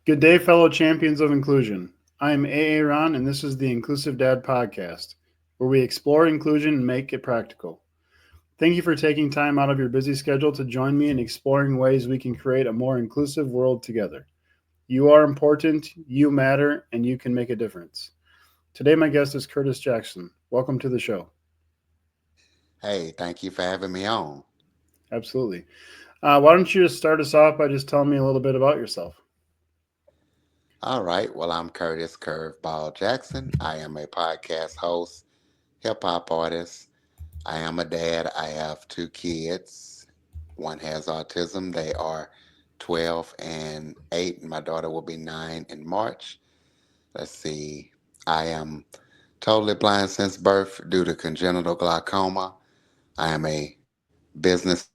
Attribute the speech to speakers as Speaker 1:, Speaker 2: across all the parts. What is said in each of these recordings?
Speaker 1: Good day, fellow champions of inclusion. I am A. Ron, and this is the Inclusive Dad Podcast, where we explore inclusion and make it practical. Thank you for taking time out of your busy schedule to join me in exploring ways we can create a more inclusive world together. You are important, you matter, and you can make a difference. Today, my guest is Curtis Jackson. Welcome to the show.
Speaker 2: Hey, thank you for having me on.
Speaker 1: Absolutely. Why don't you just start us off by just telling me a little bit about yourself?
Speaker 2: All right, well, I'm Curtis Curveball Jackson. I am a podcast host, hip hop artist. I am a dad. I have two kids. One has autism. They are 12 and 8, and my daughter will be 9 in March. Let's see. I am totally blind since birth due to congenital glaucoma. I am a business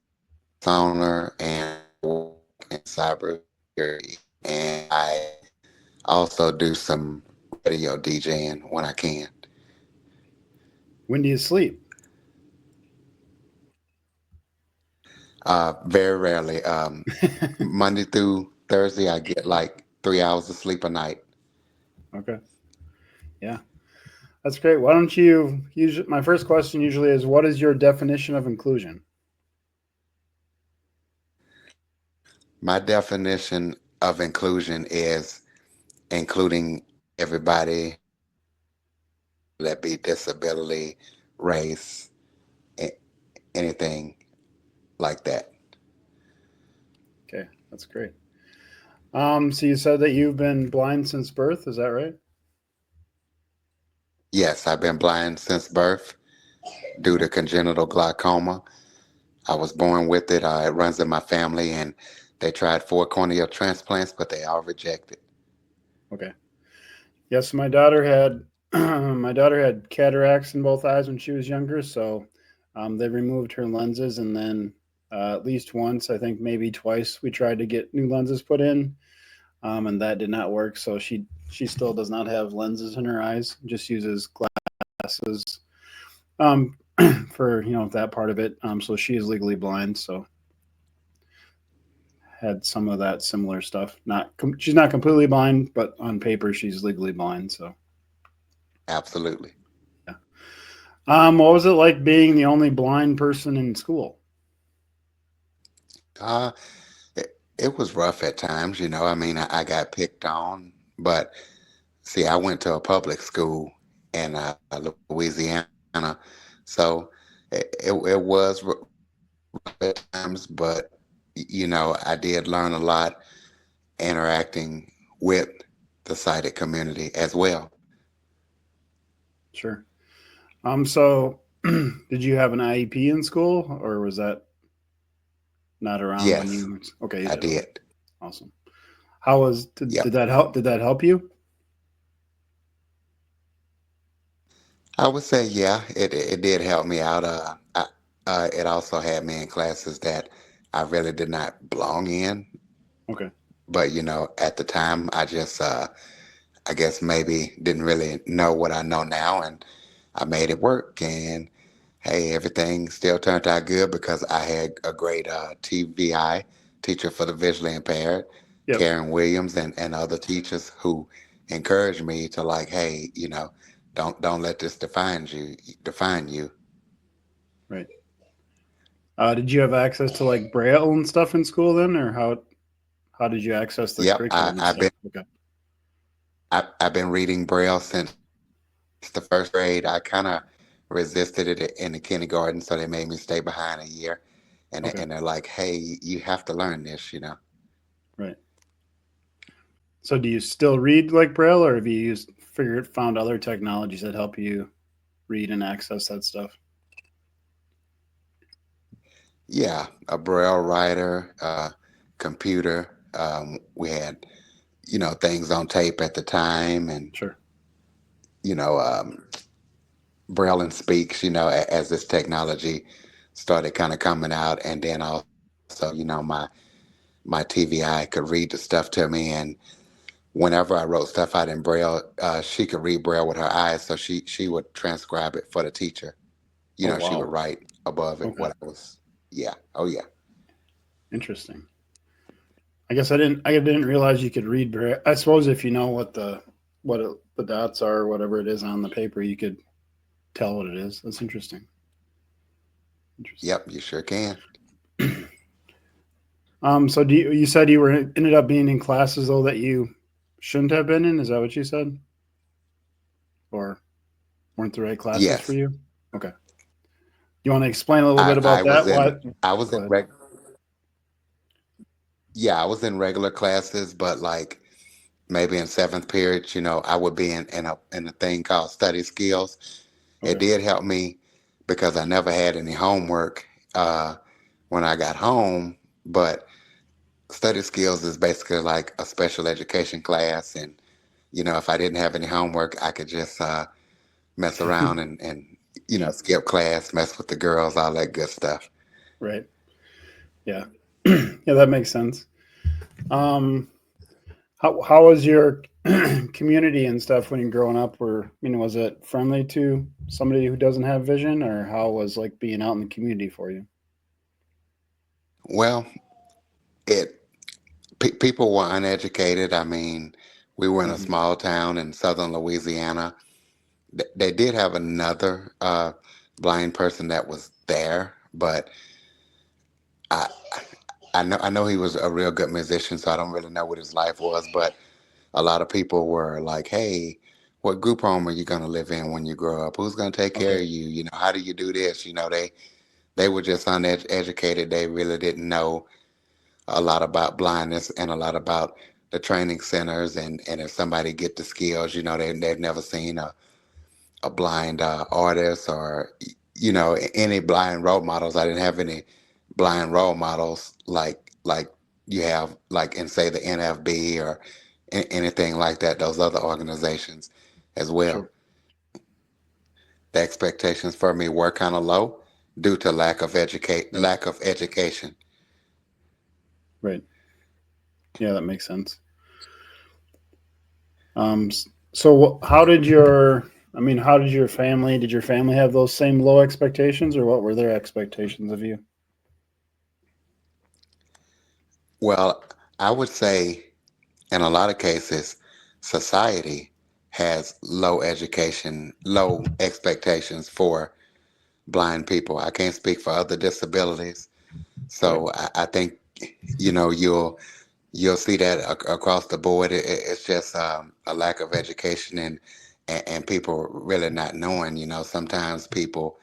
Speaker 2: owner and work in cybersecurity. And I also do some radio DJing when I can.
Speaker 1: When do you sleep?
Speaker 2: Very rarely. Monday through Thursday, I get like 3 hours of sleep a night.
Speaker 1: Okay. Yeah. That's great. Why don't you usually my first question usually is what is your definition of inclusion?
Speaker 2: My definition of inclusion is including everybody, that be disability, race, a- anything like that.
Speaker 1: Okay, that's great. So you said that you've been blind since birth, is that right?
Speaker 2: Yes, I've been blind since birth due to congenital glaucoma. I was born with it. It runs in my family, and they tried 4 corneal transplants, but they all rejected.
Speaker 1: Okay. Yes, my daughter had my daughter had cataracts in both eyes when she was younger, so they removed her lenses, and then at least once, I think maybe twice, we tried to get new lenses put in, and that did not work. So she still does not have lenses in her eyes; just uses glasses um, for that part of it. So she is legally blind. So had some of that similar stuff. She's not completely blind, but on paper she's legally blind. So
Speaker 2: Absolutely.
Speaker 1: yeah. What was it like being the only blind person in school?
Speaker 2: Uh, it was rough at times, you know. I mean, I got picked on, but see, I went to a public school in Louisiana, so it was rough at times, but I did learn a lot interacting with the sighted community as well.
Speaker 1: Sure. So did you have an IEP in school, or was that not around when
Speaker 2: Yes,
Speaker 1: you? Okay, you
Speaker 2: I
Speaker 1: did. Okay,
Speaker 2: did.
Speaker 1: awesome. How was did
Speaker 2: Yep.
Speaker 1: that help? Did that help you?
Speaker 2: I would say, yeah, it did help me out. It also had me in classes that I really did not belong in,
Speaker 1: Okay.
Speaker 2: but at the time, I guess maybe didn't really know what I know now, and I made it work. And hey, everything still turned out good because I had a great TVI teacher for the visually impaired,
Speaker 1: Yep.
Speaker 2: Karen Williams, and other teachers who encouraged me to like, hey, don't let this define you.
Speaker 1: Right. Did you have access to like Braille and stuff in school then, or how did you access the
Speaker 2: Yep,
Speaker 1: curriculum and
Speaker 2: I've
Speaker 1: stuff?
Speaker 2: been
Speaker 1: Okay.
Speaker 2: I've been reading Braille since the first grade. I kind of resisted it in the kindergarten, so they made me stay behind a year, and they're
Speaker 1: Okay.
Speaker 2: like, "Hey, you have to learn this."
Speaker 1: Right. So do you still read like Braille, or have you found other technologies that help you read and access that stuff?
Speaker 2: Yeah, a Braille writer, computer. We had things on tape at the time, and
Speaker 1: Sure.
Speaker 2: you know um, Braille and Speaks. As this technology started kind of coming out, and then also my TVI could read the stuff to me, and whenever I wrote stuff out in Braille, she could read Braille with her eyes, so she would transcribe it for the teacher.
Speaker 1: Oh
Speaker 2: She would
Speaker 1: wow.
Speaker 2: write above it
Speaker 1: Okay.
Speaker 2: what I was. Yeah. Oh yeah.
Speaker 1: Interesting. I didn't realize you could read. I suppose if you know the dots are, or whatever it is on the paper, you could tell what it is. That's interesting. Interesting.
Speaker 2: Yep, you sure can.
Speaker 1: So you said you were ended up being in classes though that you shouldn't have been in? Is that what you said? Or weren't the right classes for
Speaker 2: Yes,
Speaker 1: you? Okay. You want to explain a little
Speaker 2: I
Speaker 1: bit
Speaker 2: I
Speaker 1: about
Speaker 2: was
Speaker 1: that?
Speaker 2: in
Speaker 1: What?
Speaker 2: I was
Speaker 1: Go
Speaker 2: in
Speaker 1: ahead.
Speaker 2: reg yeah, I was in regular classes, but like maybe in seventh period, I would be in a thing called study skills. It
Speaker 1: Okay.
Speaker 2: did help me because I never had any homework uh, when I got home, but study skills is basically like a special education class, and if I didn't have any homework, I could just mess around and skip class, mess with the girls, all that good stuff.
Speaker 1: Right. Yeah. Yeah, that makes sense. Um, how was your community and stuff when you're growing up? Was it friendly to somebody who doesn't have vision, or how was like being out in the community for you?
Speaker 2: Well, it people were uneducated. I mean, we were in a
Speaker 1: Hmm.
Speaker 2: small town in southern Louisiana. They did have another blind person that was there, but I I know he was a real good musician, so I don't really know what his life was. But a lot of people were like, "Hey, what group home are you going to live in when you grow up? Who's going to take care
Speaker 1: Okay.
Speaker 2: of you? How do you do this?" They were just uneducated. They really didn't know a lot about blindness and a lot about the training centers, and if somebody get the skills, they've never seen a blind artist or any blind role models. I didn't have any blind role models like you have like in say the NFB or anything like that. Those other organizations as well.
Speaker 1: Sure.
Speaker 2: The expectations for me were kind of low due to
Speaker 1: Right.
Speaker 2: lack of education.
Speaker 1: Right. Yeah, that makes sense. So how did how did your family? Did your family have those same low expectations, or what were their expectations of you?
Speaker 2: Well, I would say in a lot of cases, society has low expectations for blind people. I can't speak for other disabilities,
Speaker 1: Right.
Speaker 2: so I think you'll see that across the board. It's just a lack of education and people really not knowing. Sometimes people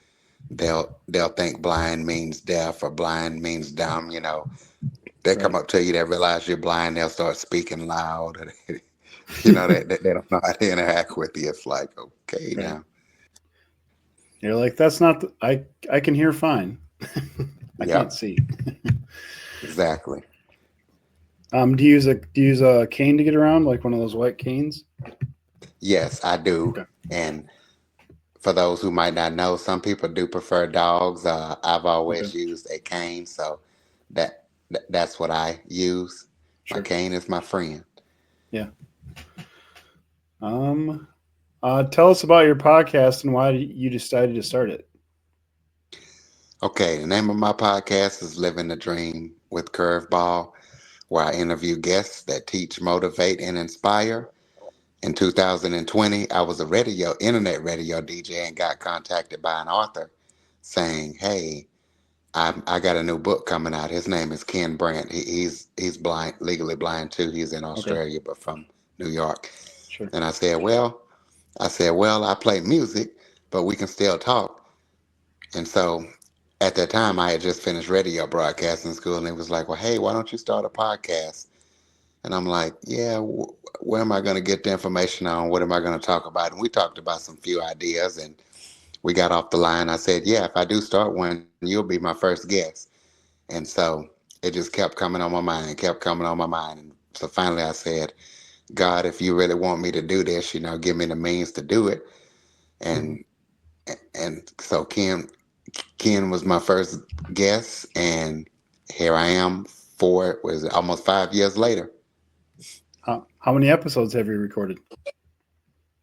Speaker 2: they'll think blind means deaf or blind means dumb. They come
Speaker 1: Right.
Speaker 2: up to you, they realize you're blind, they'll start speaking loud. They don't know how to interact with you. It's like, okay,
Speaker 1: Right.
Speaker 2: now.
Speaker 1: You're like, that's not. I can hear fine. I can't
Speaker 2: Yep,
Speaker 1: see.
Speaker 2: exactly.
Speaker 1: Do you use a cane to get around, like one of those white canes?
Speaker 2: Yes, I do.
Speaker 1: Okay.
Speaker 2: And for those who might not know, some people do prefer dogs. I've
Speaker 1: Okay.
Speaker 2: always used a cane, so that's what I use. My
Speaker 1: Sure.
Speaker 2: cane is my friend.
Speaker 1: Yeah. Um. Tell us about your podcast and why you decided to start it.
Speaker 2: Okay, the name of my podcast is Living the Dream with Curveball, where I interview guests that teach, motivate, and inspire. In 2020, I was a internet radio DJ, and got contacted by an author saying, "Hey, I got a new book coming out. His name is Ken Brandt. He's blind, legally blind too. He's in
Speaker 1: Okay.
Speaker 2: Australia, but from New York."
Speaker 1: Sure.
Speaker 2: And I said, well, I play music, but we can still talk. And so at that time, I had just finished radio broadcasting school, and he was like, "Well, hey, why don't you start a podcast?" And I'm like, "Yeah, where am I going to get the information on? What am I going to talk about?" And we talked about some few ideas, and we got off the line. I said, "Yeah, if I do start one, you'll be my first guest." And so it just kept coming on my mind, kept coming on my mind. And so finally I said, "God, if you really want me to do this, give me the means to do it."
Speaker 1: Hmm.
Speaker 2: And so Ken was my first guest, and here I am was it almost 5 years later.
Speaker 1: How many episodes have you recorded?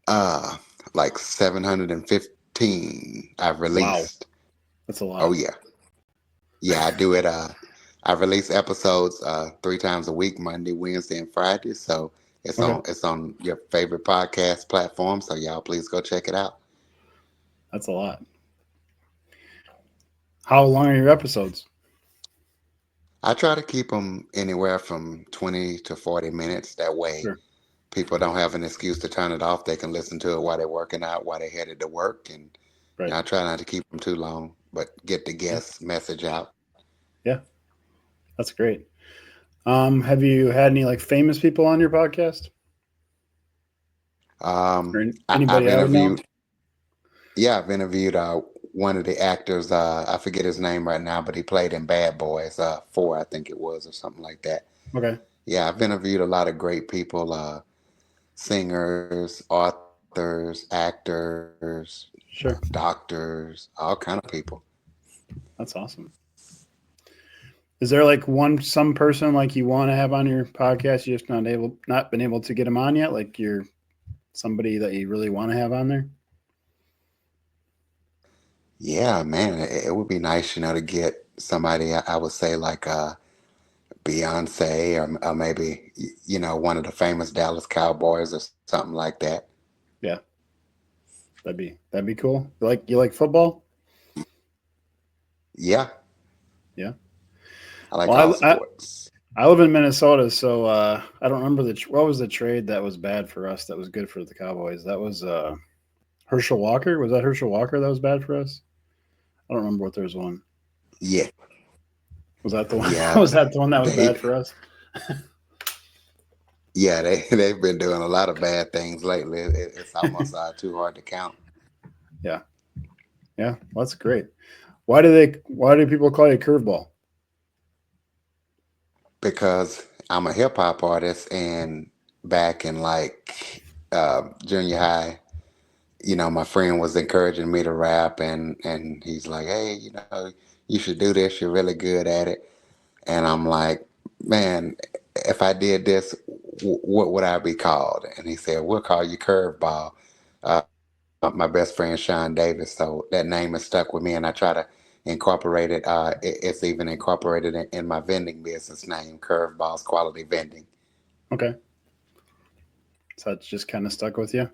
Speaker 2: Uh like 715 I've
Speaker 1: Wow,
Speaker 2: released.
Speaker 1: that's a
Speaker 2: Oh
Speaker 1: lot.
Speaker 2: yeah. Yeah, I do it I release episodes 3 times a week, Monday, Wednesday, and Friday. So
Speaker 1: Okay,
Speaker 2: it's on your favorite podcast platform. So y'all please go check it out.
Speaker 1: that's a lot. How long are your episodes?
Speaker 2: I try to keep them anywhere from 20 to 40 minutes. That way,
Speaker 1: Sure.
Speaker 2: people don't have an excuse to turn it off. They can listen to it while they're working out, while they're headed to work. And
Speaker 1: Right.
Speaker 2: I try not to keep them too long, but get the
Speaker 1: Yeah.
Speaker 2: guest message out.
Speaker 1: Yeah. That's great. Have you had any like famous people on your podcast or
Speaker 2: I've
Speaker 1: anybody I would know?
Speaker 2: interviewed, yeah, I've interviewed one of the actors. I forget his name right now, but he played in Bad Boys 4, I think it was, or something like that.
Speaker 1: Okay.
Speaker 2: Yeah, I've interviewed a lot of great people, singers, authors, actors,
Speaker 1: Sure.
Speaker 2: doctors, all kind of people.
Speaker 1: That's awesome. Is there like some person like you want to have on your podcast, you just not been able to get them on yet? Like you're somebody that you really want to have on there?
Speaker 2: Yeah, man, it would be nice, to get somebody. I would say like Beyonce, or maybe one of the famous Dallas Cowboys or something like that.
Speaker 1: Yeah, that'd be cool. You like football?
Speaker 2: Yeah,
Speaker 1: Yeah.
Speaker 2: I like all
Speaker 1: Well,
Speaker 2: sports.
Speaker 1: I live in Minnesota, so I don't remember what was the trade that was bad for us that was good for the Cowboys. That was Herschel Walker. Was that Herschel Walker that was bad for us? I don't remember what there was one.
Speaker 2: Yeah,
Speaker 1: Was that the one?
Speaker 2: yeah,
Speaker 1: Was that the one that was
Speaker 2: they
Speaker 1: bad for us?
Speaker 2: yeah they've been doing a lot of bad things lately. It's almost too hard to count.
Speaker 1: Yeah. Yeah. Well, that's great. Why do people call you Curveball?
Speaker 2: Because I'm a hip hop artist, and back in like junior high, my friend was encouraging me to rap, and he's like, hey, you should do this. You're really good at it. And I'm like, man, if I did this, what would I be called? And he said, we'll call you Curveball. My best friend Sean Davis. So that name has stuck with me, and I try to incorporate it. It's even incorporated in my vending business name, Curveballs Quality Vending.
Speaker 1: Okay. So it's just kind of stuck with you.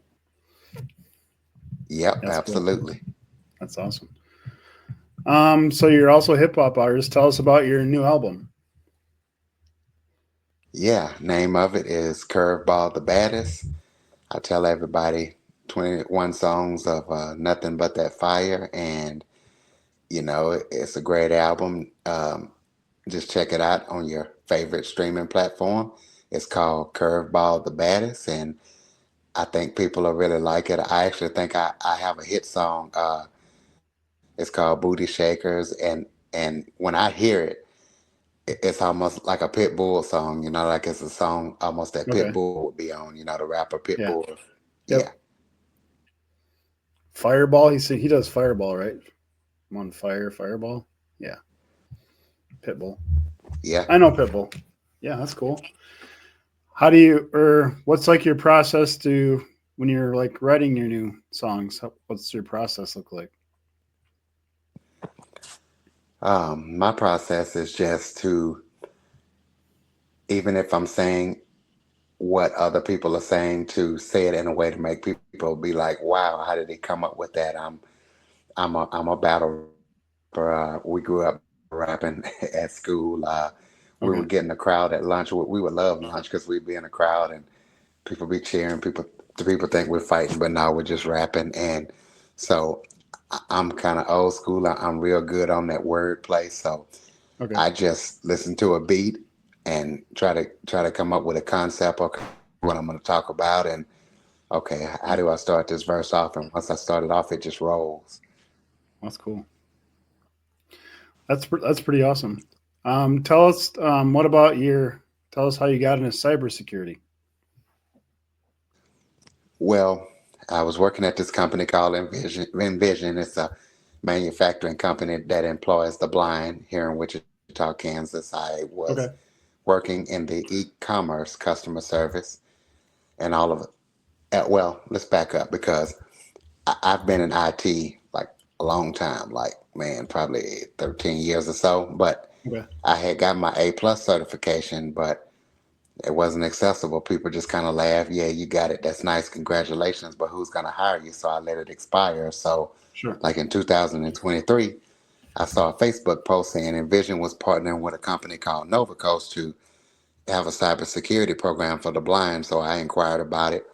Speaker 2: Yep,
Speaker 1: That's cool.
Speaker 2: absolutely.
Speaker 1: That's awesome. So you're also a hip hop artist. Tell us about your new album.
Speaker 2: Yeah, name of it is Curveball the Baddest. I tell everybody 21 songs of nothing but that fire, and it's a great album. Just check it out on your favorite streaming platform. It's called Curveball the Baddest, and I think people will really like it. I actually think I have a hit song. It's called Booty Shakers, and when I hear it, it's almost like a pit bull song. Like it's a song almost that
Speaker 1: Okay.
Speaker 2: Pitbull would be on. The rapper
Speaker 1: Yeah.
Speaker 2: Pitbull. Yeah,
Speaker 1: Yep. Fireball. He does Fireball, right? I'm on fire. Fireball. Yeah. Pitbull.
Speaker 2: yeah.
Speaker 1: I know Pitbull. Yeah, that's cool. How do you or what's like your process to when you're like writing your new songs? What's your process look like?
Speaker 2: My process is just to, even if I'm saying what other people are saying, to say it in a way to make people be like, "Wow, how did he come up with that?" I'm a battle rapper. We grew up rapping at school. We would get in the
Speaker 1: Okay.
Speaker 2: crowd at lunch. We would love lunch because we'd be in a crowd and people be cheering. The people think we're fighting, but no, we're just rapping. And so I'm kind of old school. I'm real good on that wordplay. So
Speaker 1: Okay.
Speaker 2: I just listen to a beat and try to come up with a concept or what I'm going to talk about. And okay, how do I
Speaker 1: Yeah.
Speaker 2: start this verse off? And once I start it off, it just rolls.
Speaker 1: That's cool. That's pretty awesome. Tell us what about your tell us how you got into cybersecurity.
Speaker 2: Well, I was working at this company called Envision. Envision. It's a manufacturing company that employs the blind here in Wichita, Kansas. I was
Speaker 1: Okay.
Speaker 2: working in the e-commerce customer service and all of it. Well, let's back up because I've been in IT like a long time, like man, probably 13 years or so. But
Speaker 1: Okay.
Speaker 2: I had got my A+ certification, but it wasn't accessible. People just kind of laugh. Yeah, you got it. That's nice. Congratulations. But who's going to hire you? So I let it expire. So,
Speaker 1: Sure.
Speaker 2: like in 2023, I saw a Facebook post saying Envision was partnering with a company called Nova Coast to have a cybersecurity program for the blind. So I inquired about it,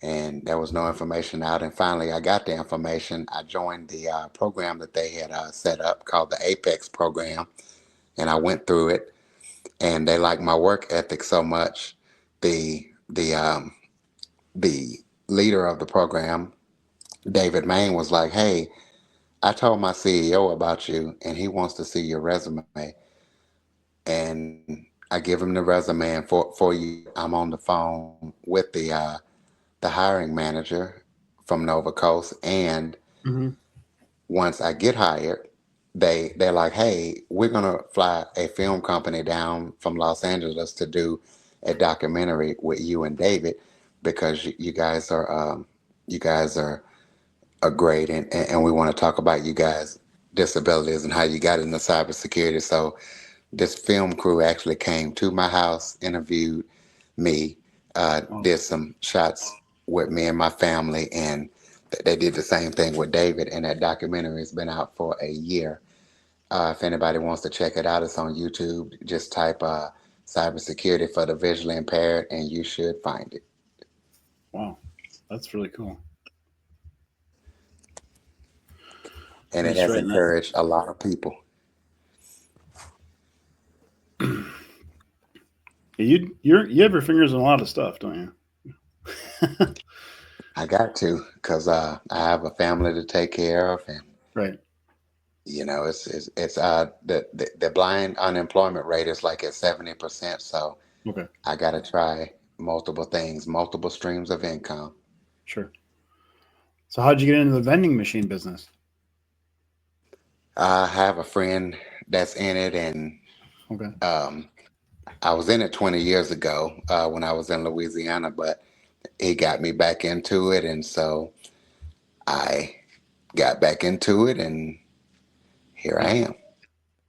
Speaker 2: and there was no information out. And finally, I got the information. I joined the program that they had set up called the Apex program, and I went through it. And they liked my work ethic so much. The the um, the leader of the program, David Main, was like, "Hey, I told my CEO about you, and he wants to see your resume." And I give him the resume, and for you, I'm on the phone with the hiring manager from Nova Coast. And
Speaker 1: Hmm.
Speaker 2: once I get hired, they're like, "Hey, we're gonna fly a film company down from Los Angeles to do a documentary with you and David because you guys are great, and we want to talk about you guys' disabilities and how you got into cybersecurity." So this film crew actually came to my house, interviewed me,
Speaker 1: Oh,
Speaker 2: did some shots with me and my family, and they did the same thing with David. And that documentary has been out for a year. If anybody wants to check it out, it's on YouTube. Just type cybersecurity for the visually impaired, and you should find it.
Speaker 1: wow. That's really cool.
Speaker 2: And
Speaker 1: I'm
Speaker 2: it
Speaker 1: just
Speaker 2: has
Speaker 1: writing that.
Speaker 2: encouraged a lot of people.
Speaker 1: You have your fingers in a lot of stuff, don't you?
Speaker 2: I got to, because I have a family to take care of, and
Speaker 1: Right.
Speaker 2: the blind unemployment rate is like at 70%. So
Speaker 1: Okay.
Speaker 2: I got to try multiple things, multiple streams of income.
Speaker 1: Sure. So how'd you get into the vending machine business?
Speaker 2: I have a friend that's in it, and
Speaker 1: Okay.
Speaker 2: um, I was in it 20 years ago when I was in Louisiana, but he got me back into it, and so I got back into it, and here I
Speaker 1: Yeah.
Speaker 2: am.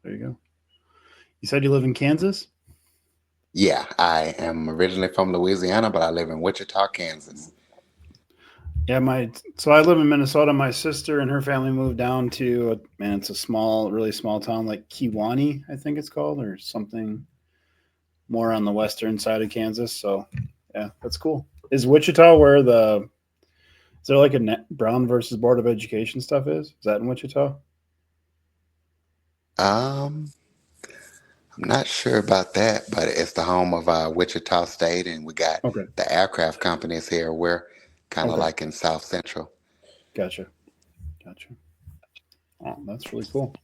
Speaker 1: There you go. You said you live in Kansas?
Speaker 2: Yeah, I am originally from Louisiana, but I live in Wichita, Kansas.
Speaker 1: Yeah, my so I live in Minnesota. My sister and her family moved down to man, it's a small, really small town like Kewanee, I think it's called, or something more on the western side of Kansas. So yeah, that's cool. Is Wichita where the is there like a Brown versus Board of Education stuff is? Is that in Wichita?
Speaker 2: Um, I'm not sure about that, but it's the home of Wichita State, and we got
Speaker 1: Okay.
Speaker 2: the aircraft companies here. We're kind of
Speaker 1: Okay.
Speaker 2: like in South Central.
Speaker 1: Gotcha. Gotcha. Oh, that's really cool.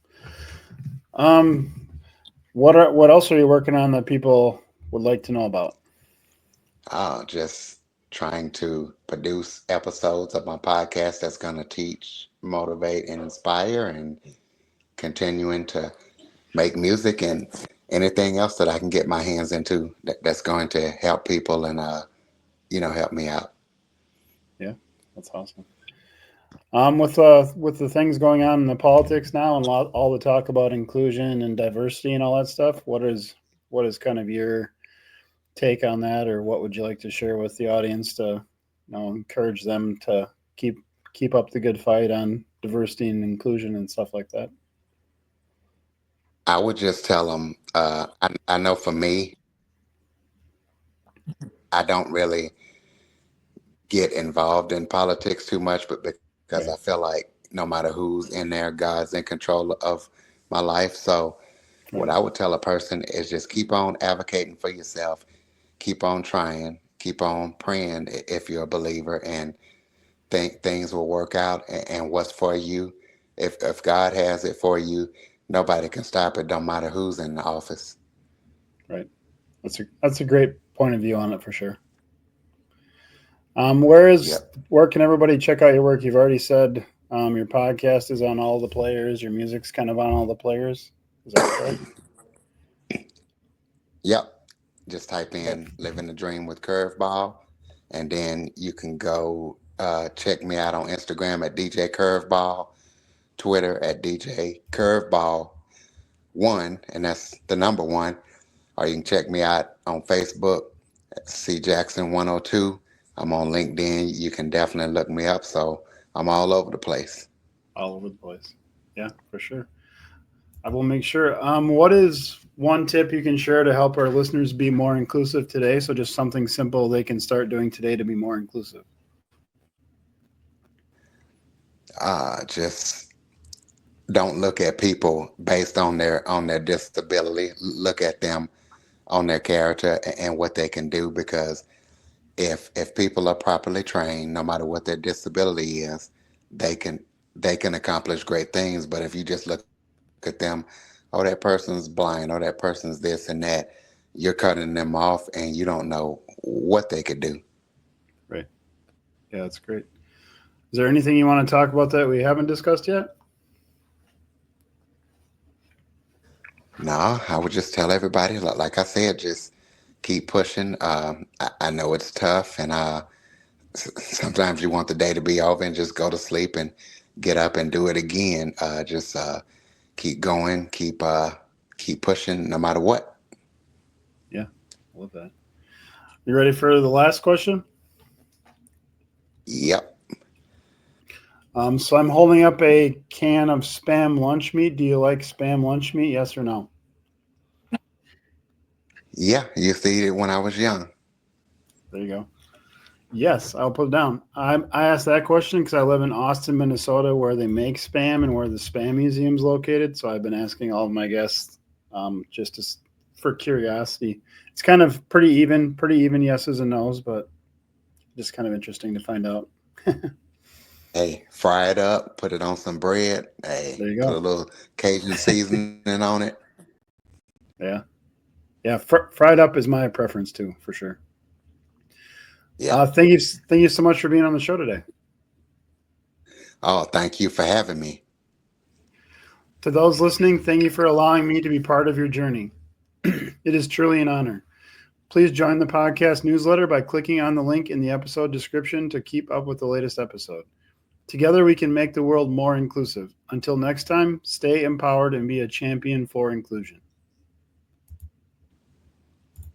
Speaker 1: Um, what else are you working on that people would like to know about?
Speaker 2: Just trying to produce episodes of my podcast that's going to teach, motivate, and inspire, and continuing to make music and anything else that I can get my hands into that's going to help people and help me out.
Speaker 1: Yeah, that's awesome. With the things going on in the politics now and all the talk about inclusion and diversity and all that stuff, what is kind of your take on that, or what would you like to share with the audience to encourage them to keep keep up the good fight on diversity and inclusion and stuff like that?
Speaker 2: I would just tell them, I know for me, I don't really get involved in politics too much, but because I
Speaker 1: Right.
Speaker 2: feel like no matter who's in there, God's in control of my life. So what I
Speaker 1: Right.
Speaker 2: would tell a person is just keep on advocating for yourself, keep on trying, keep on praying if you're a believer, and think things will work out. And what's for you, if God has it for you, nobody can stop it. Don't matter who's in the office.
Speaker 1: Right. That's a great point of view on it for sure. Where is
Speaker 2: Yep.
Speaker 1: where can everybody check out your work? You've already said your podcast is on all the players. Your music's kind of on all the players. Is that correct?
Speaker 2: Yep. Just type
Speaker 1: Okay.
Speaker 2: in "Living the Dream with Curveball," and then you can go check me out on Instagram at DJ Curveball, Twitter at DJ Curveball, one, and that's the number one. Or you can check me out on Facebook, C Jackson 102. I'm on LinkedIn. You can definitely look me up. So I'm all over the place.
Speaker 1: All over the place. Yeah, for sure. I will make sure. What is one tip you can share to help our listeners be more inclusive today? So just something simple they can start doing today to be more inclusive.
Speaker 2: Just don't look at people based on their disability. Look at them on their character and what they can do. Because if people are properly trained, no matter what their disability is, they can they can accomplish great things. But if you just look at them, oh, that person's blind, or that person's this and that, you're cutting them off, and you don't know what they could do.
Speaker 1: Right. Yeah, that's great. Is there anything you want to talk about that we haven't discussed yet?
Speaker 2: No, I would just tell everybody, like I said, just keep pushing. I know it's tough, and sometimes you want the day to be over and just go to sleep and get up and do it again. Just keep going, keep pushing, no matter what.
Speaker 1: Yeah, I love that. You ready for the last question?
Speaker 2: Yep.
Speaker 1: So I'm holding up a can of Spam lunch meat. Do you like Spam lunch meat? Yes or no?
Speaker 2: Yeah, used to eat it when I was young.
Speaker 1: There you go. Yes, I'll put it down. I asked that question because I live in Austin, Minnesota, where they make Spam and where the Spam Museum is located. So I've been asking all of my guests just to, for curiosity. It's kind of pretty even yeses and nos, but just kind of interesting to find out.
Speaker 2: Hey, fry it up, put it on some bread. Hey,
Speaker 1: There you
Speaker 2: put a
Speaker 1: go.
Speaker 2: little Cajun seasoning on it.
Speaker 1: Yeah. Yeah. Fried up is my preference too, for sure.
Speaker 2: Yeah.
Speaker 1: Thank you so much for being on the show today.
Speaker 2: Oh, thank you for having me.
Speaker 1: To those listening, thank you for allowing me to be part of your journey. It is truly an honor. Please join the podcast newsletter by clicking on the link in the episode description to keep up with the latest episode. Together, we can make the world more inclusive. Until next time, stay empowered and be a champion for inclusion.